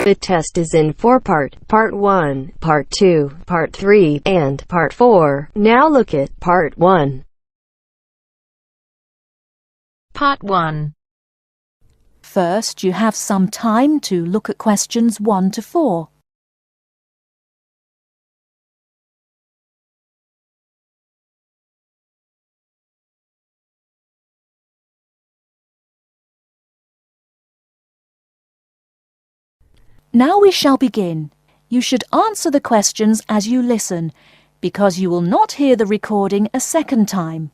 The test is in 4 parts: Part 1, Part 2, Part 3, and Part 4. Now look at Part 1. Part 1. First, you have some time to look at questions 1 to 4. Now we shall begin. You should answer the questions as you listen, because you will not hear the recording a second time.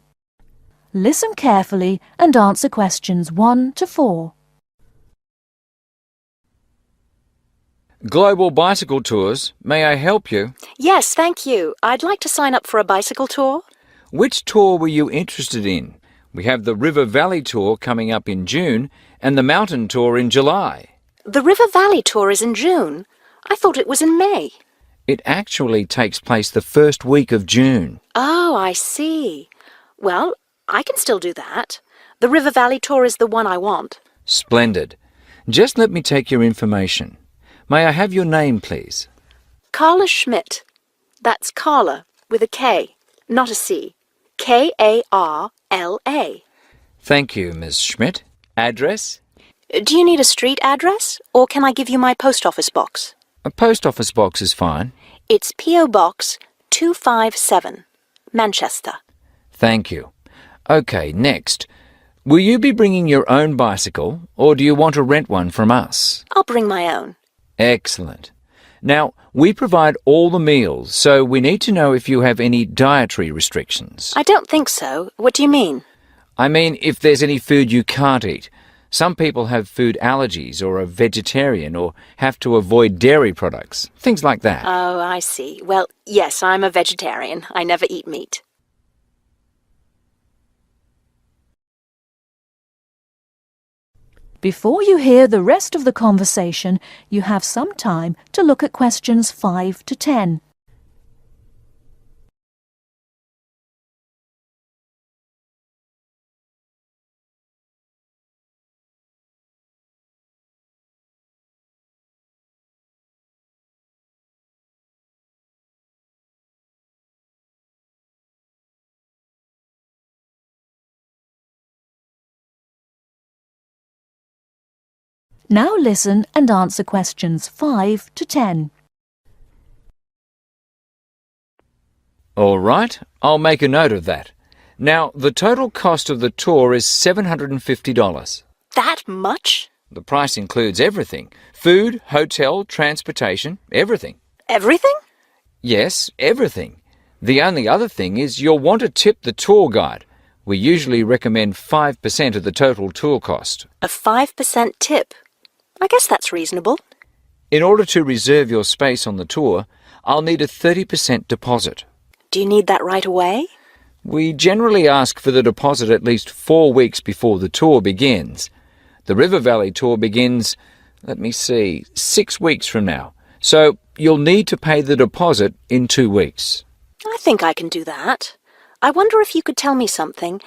Listen carefully and answer questions 1 to 4. Global Bicycle Tours, may I help you? Yes, thank you. I'd like to sign up for a bicycle tour. Which tour were you interested in? We have the River Valley Tour coming up in June and the Mountain Tour in July. The River Valley tour is in June. I thought it was in May. It actually takes place the first week of June. Oh, I see. Well, I can still do that. The River Valley tour is the one I want. Splendid. Just let me take your information. May I have your name, please? Carla Schmidt. That's Carla with a K, not a C. K-A-R-L-A. Thank you, Ms. Schmidt. Address? Do you need a street address, or can I give you my post office box? A post office box is fine. It's P.O. Box 257, Manchester. Thank you. Okay, next. Will you be bringing your own bicycle, or do you want to rent one from us? I'll bring my own. Excellent. Now, we provide all the meals, so we need to know if you have any dietary restrictions. I don't think so. What do you mean? I mean, if there's any food you can't eat. Some people have food allergies or are vegetarian or have to avoid dairy products, things like that. Oh, I see. Well, yes, I'm a vegetarian. I never eat meat. Before you hear the rest of the conversation, you have some time to look at questions 5 to 10. Now listen and answer questions 5 to 10. All right, I'll make a note of that. Now, the total cost of the tour is $750. That much? The price includes everything: food, hotel, transportation, everything. Everything? Yes, everything. The only other thing is you'll want to tip the tour guide. We usually recommend 5% of the total tour cost. A 5% tip. I guess that's reasonable. In order to reserve your space on the tour, I'll need a 30% deposit. Do you need that right away? We generally ask for the deposit at least 4 weeks before the tour begins. The River Valley tour begins, 6 weeks from now. So you'll need to pay the deposit in 2 weeks. I think I can do that. I wonder if you could tell me something.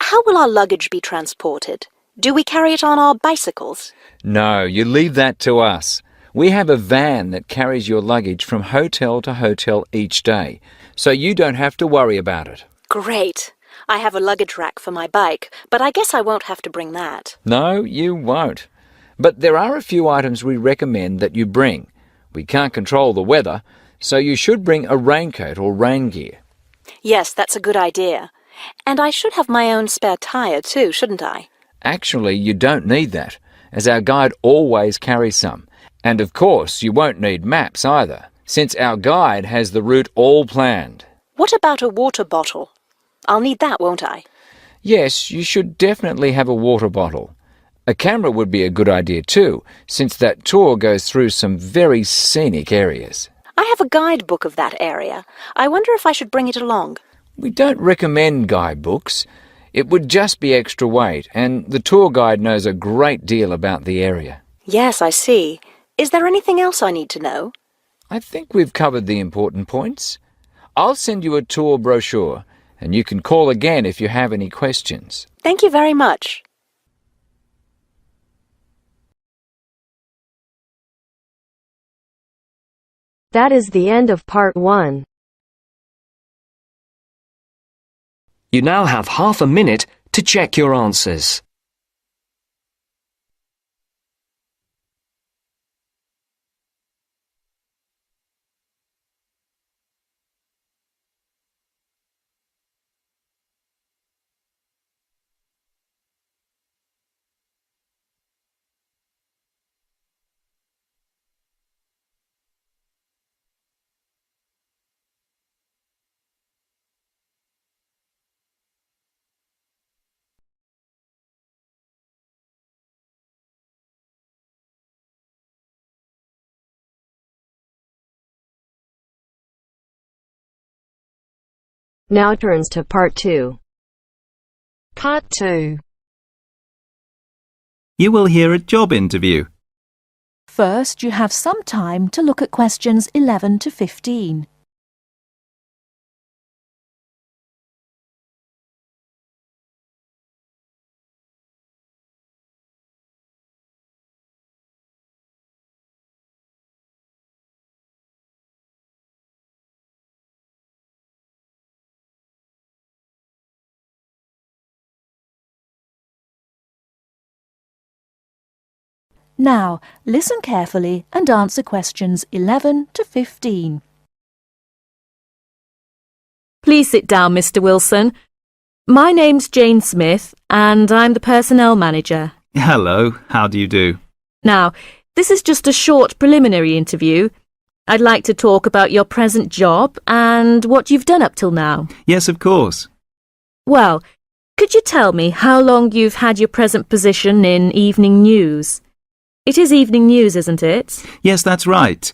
How will our luggage be transported? Do we carry it on our bicycles? No, you leave that to us. We have a van that carries your luggage from hotel to hotel each day, so you don't have to worry about it. Great. I have a luggage rack for my bike, but I guess I won't have to bring that. No, you won't. But there are a few items we recommend that you bring. We can't control the weather, so you should bring a raincoat or rain gear. Yes, that's a good idea. And I should have my own spare tire too, shouldn't I? Actually, you don't need that, as our guide always carries some. And of course, you won't need maps either, since our guide has the route all planned. What about a water bottle? I'll need that, won't I? Yes, you should definitely have a water bottle. A camera would be a good idea too, since that tour goes through some very scenic areas. I have a guidebook of that area. I wonder if I should bring it along. We don't recommend guidebooks. It would just be extra weight, and the tour guide knows a great deal about the area. Yes, I see. Is there anything else I need to know? I think we've covered the important points. I'll send you a tour brochure, and you can call again if you have any questions. Thank you very much. That is the end of part 1. You now have half a minute to check your answers. Now turns to part 2. Part 2. You will hear a job interview. First, you have some time to look at questions 11 to 15. Now, listen carefully and answer questions 11 to 15. Please sit down, Mr. Wilson. My name's Jane Smith, and I'm the personnel manager. Hello, how do you do? Now, this is just a short preliminary interview. I'd like to talk about your present job and what you've done up till now. Yes, of course. Well, could you tell me how long you've had your present position in evening news? It is evening news, isn't it? Yes, that's right.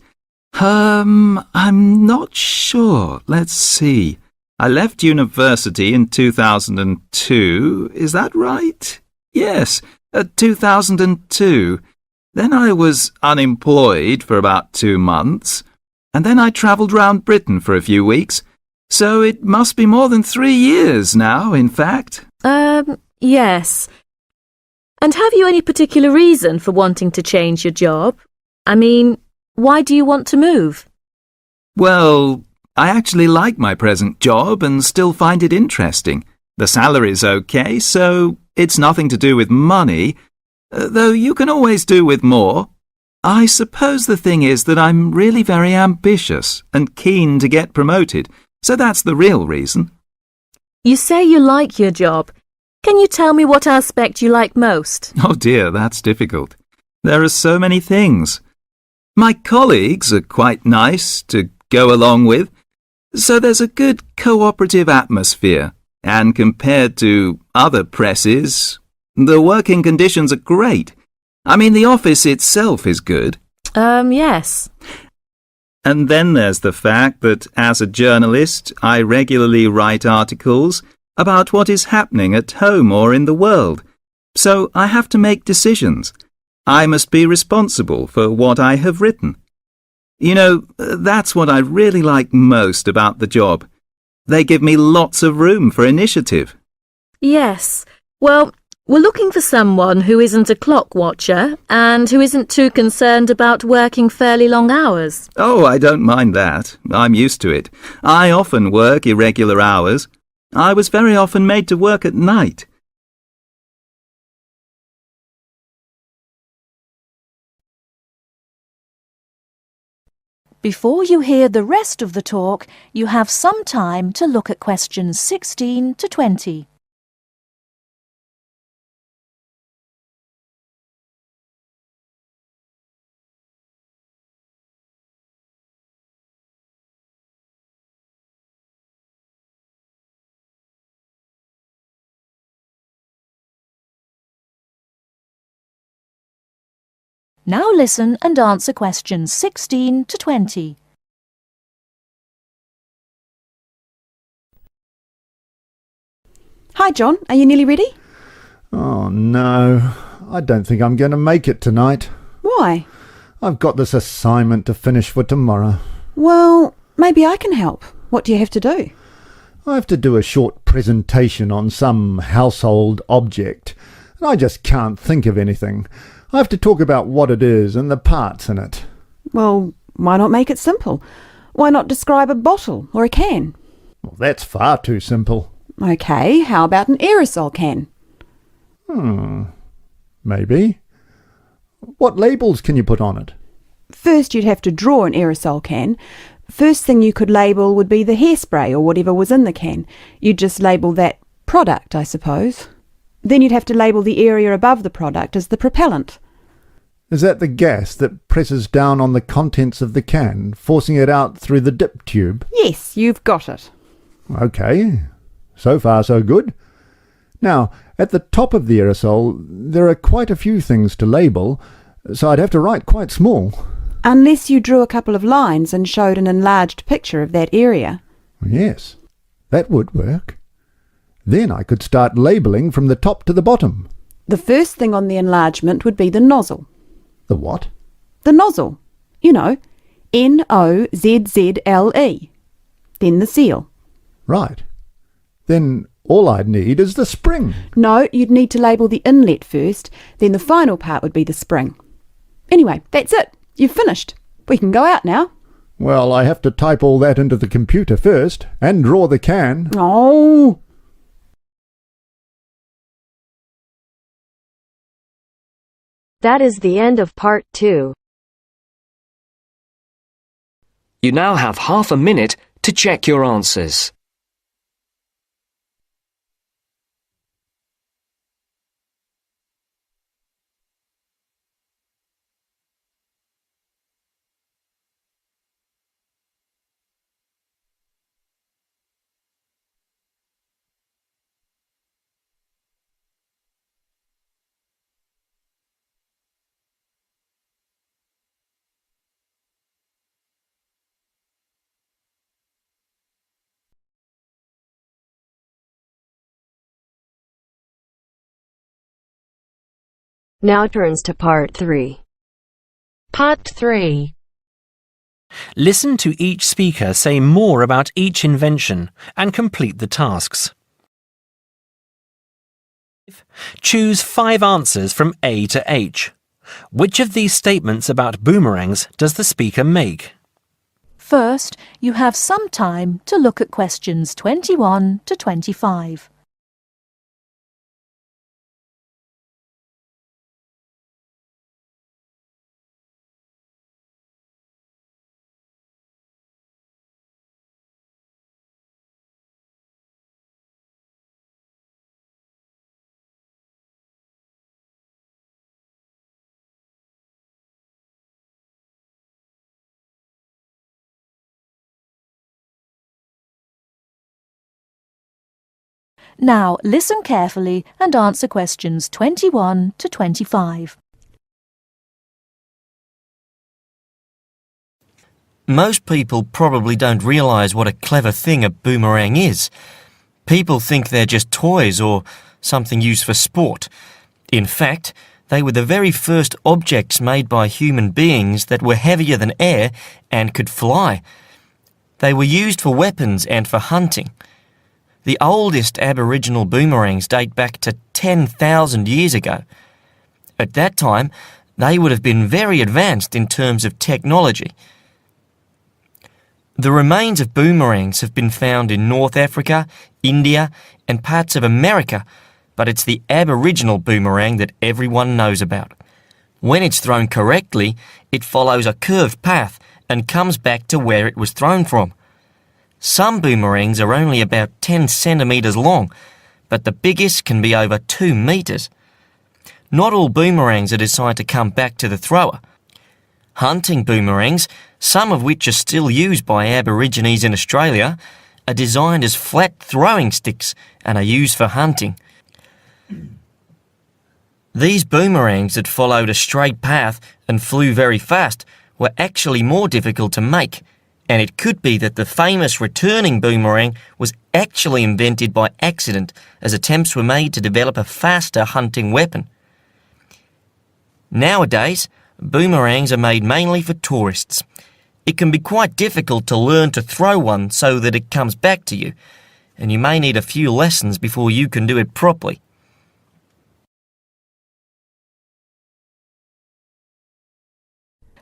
I'm not sure. Let's see. I left university in 2002. Is that right? Yes, 2002. Then I was unemployed for about 2 months, and then I travelled round Britain for a few weeks. So it must be more than 3 years now, in fact. Yes. And have you any particular reason for wanting to change your job? I mean, why do you want to move? Well, I actually like my present job and still find it interesting. The salary's okay, so it's nothing to do with money, though you can always do with more. I suppose the thing is that I'm really very ambitious and keen to get promoted, so that's the real reason. You say you like your job. Can you tell me what aspect you like most? Oh dear, that's difficult. There are so many things. My colleagues are quite nice to go along with, so there's a good cooperative atmosphere, and compared to other presses, the working conditions are great. I mean, the office itself is good. Yes. And then there's the fact that as a journalist, I regularly write articles about what is happening at home or in the world. So I have to make decisions. I must be responsible for what I have written. You know, that's what I really like most about the job. They give me lots of room for initiative. Yes. Well, we're looking for someone who isn't a clock watcher and who isn't too concerned about working fairly long hours. Oh, I don't mind that. I'm used to it. I often work irregular hours. I was very often made to work at night. Before you hear the rest of the talk, you have some time to look at questions 16 to 20. Now listen and answer questions 16 to 20. Hi, John. Are you nearly ready? Oh, no. I don't think I'm going to make it tonight. Why? I've got this assignment to finish for tomorrow. Well, maybe I can help. What do you have to do? I have to do a short presentation on some household object, and I just can't think of anything. I have to talk about what it is and the parts in it. Well, Why not make it simple? Why not describe a bottle or a can? Well, that's far too simple. OK, how about an aerosol can? Maybe. What labels can you put on it? First you'd have to draw an aerosol can. First thing you could label would be the hairspray or whatever was in the can. You'd just label that product, I suppose. Then you'd have to label the area above the product as the propellant. Is that the gas that presses down on the contents of the can, forcing it out through the dip tube? Yes, you've got it. OK. So far, so good. Now, at the top of the aerosol, there are quite a few things to label, so I'd have to write quite small. Unless you drew a couple of lines and showed an enlarged picture of that area. Yes, that would work. Then I could start labelling from the top to the bottom. The first thing on the enlargement would be the nozzle. The what? The nozzle. You know, Nozzle. Then the seal. Right. Then all I'd need is the spring. No, you'd need to label the inlet first, then the final part would be the spring. Anyway, that's it. You've finished. We can go out now. Well, I have to type all that into the computer first, and draw the can. Oh! That is the end of part 2. You now have half a minute to check your answers. Now turns to part 3. Part 3. Listen to each speaker say more about each invention and complete the tasks. Choose 5 answers from A to H. Which of these statements about boomerangs does the speaker make? First, you have some time to look at questions 21 to 25. Now, listen carefully and answer questions 21 to 25. Most people probably don't realise what a clever thing a boomerang is. People think they're just toys or something used for sport. In fact, they were the very first objects made by human beings that were heavier than air and could fly. They were used for weapons and for hunting. The oldest Aboriginal boomerangs date back to 10,000 years ago. At that time, they would have been very advanced in terms of technology. The remains of boomerangs have been found in North Africa, India, and parts of America, but it's the Aboriginal boomerang that everyone knows about. When it's thrown correctly, it follows a curved path and comes back to where it was thrown from. Some boomerangs are only about 10 centimetres long, but the biggest can be over 2 metres. Not all boomerangs are designed to come back to the thrower. Hunting boomerangs, some of which are still used by Aborigines in Australia, are designed as flat throwing sticks and are used for hunting. These boomerangs that followed a straight path and flew very fast were actually more difficult to make. And it could be that the famous returning boomerang was actually invented by accident as attempts were made to develop a faster hunting weapon. Nowadays, boomerangs are made mainly for tourists. It can be quite difficult to learn to throw one so that it comes back to you, and you may need a few lessons before you can do it properly.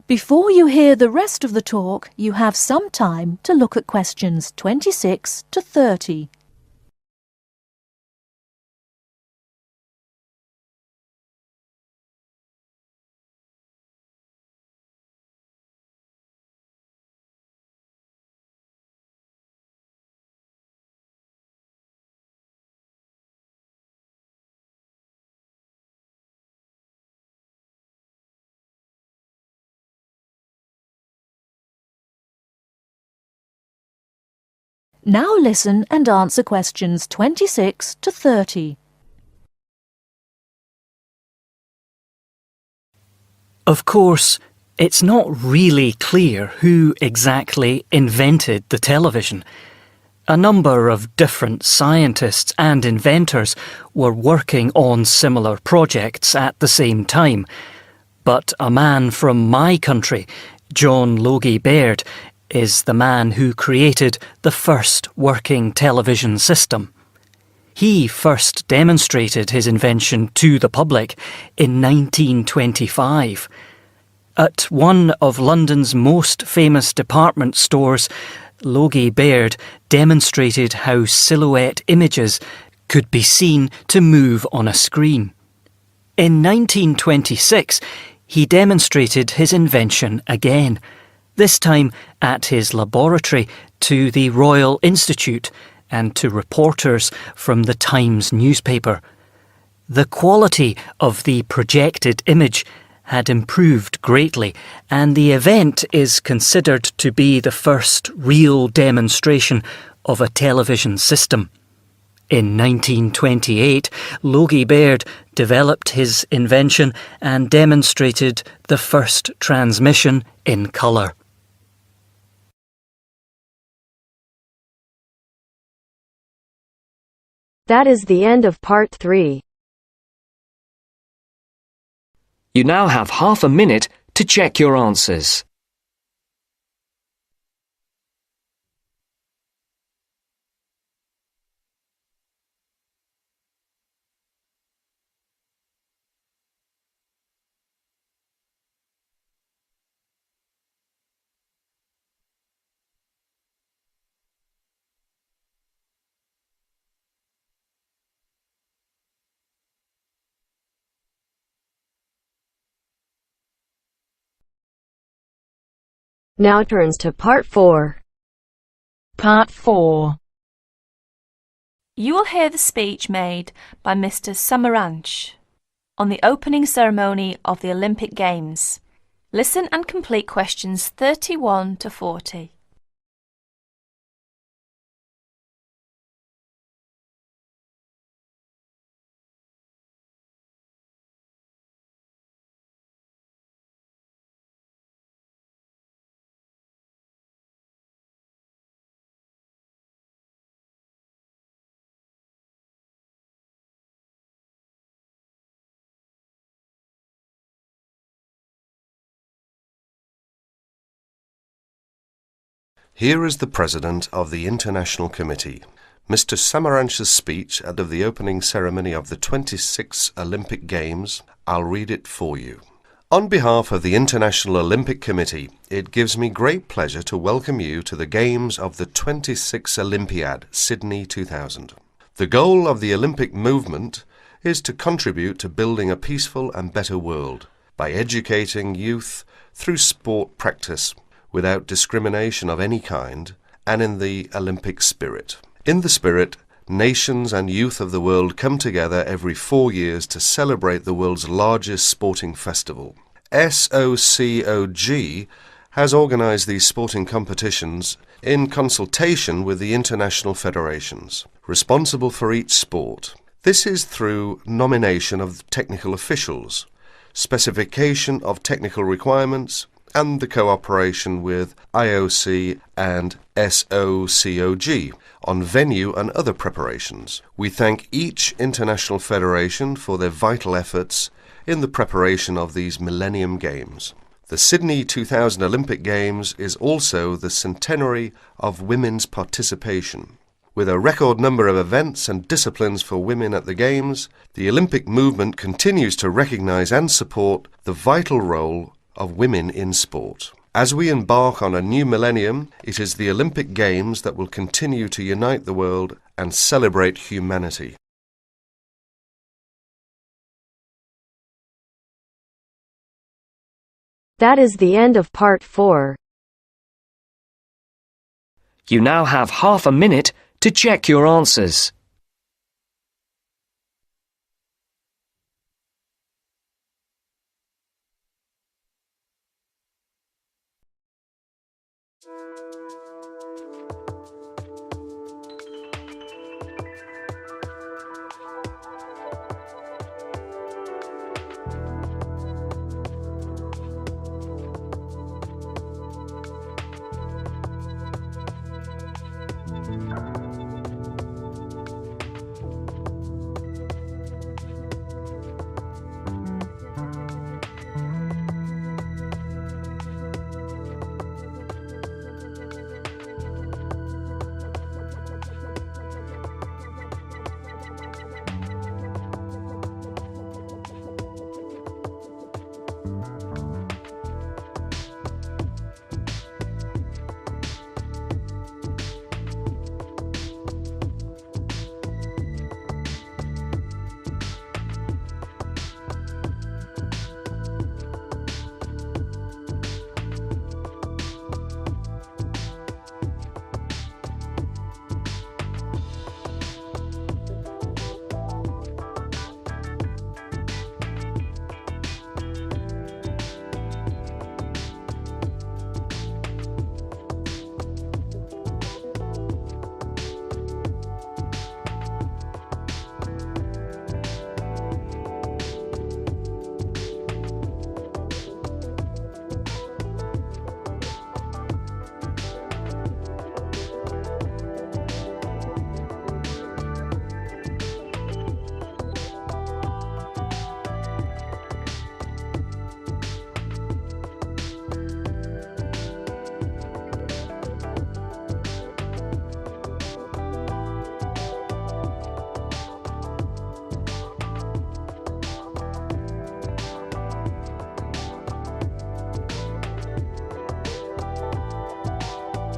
Before you hear the rest of the talk, you have some time to look at questions 26 to 30. Now listen and answer questions 26 to 30. Of course, it's not really clear who exactly invented the television. A number of different scientists and inventors were working on similar projects at the same time. But a man from my country, John Logie Baird, is the man who created the first working television system. He first demonstrated his invention to the public in 1925. At one of London's most famous department stores, Logie Baird demonstrated how silhouette images could be seen to move on a screen. In 1926, he demonstrated his invention again, this time at his laboratory to the Royal Institute and to reporters from the Times newspaper. The quality of the projected image had improved greatly, and the event is considered to be the first real demonstration of a television system. In 1928, Logie Baird developed his invention and demonstrated the first transmission in colour. That is the end of part 3. You now have half a minute to check your answers. Now turns to part 4. Part 4. You will hear the speech made by Mr. Samaranch on the opening ceremony of the Olympic Games. Listen and complete questions 31 to 40. Here is the President of the International Committee, Mr. Samaranch's speech at the opening ceremony of the 26th Olympic Games. I'll read it for you. On behalf of the International Olympic Committee, it gives me great pleasure to welcome you to the Games of the 26th Olympiad, Sydney 2000. The goal of the Olympic movement is to contribute to building a peaceful and better world by educating youth through sport practice, without discrimination of any kind, and in the Olympic spirit. In the spirit, nations and youth of the world come together every 4 years to celebrate the world's largest sporting festival. SOCOG has organised these sporting competitions in consultation with the international federations, responsible for each sport. This is through nomination of technical officials, specification of technical requirements, and the cooperation with IOC and SOCOG on venue and other preparations. We thank each international federation for their vital efforts in the preparation of these Millennium Games. The Sydney 2000 Olympic Games is also the centenary of women's participation. With a record number of events and disciplines for women at the Games, the Olympic movement continues to recognise and support the vital role of women in sport. As we embark on a new millennium, it is the Olympic Games that will continue to unite the world and celebrate humanity. That is the end of part 4. You now have half a minute to check your answers.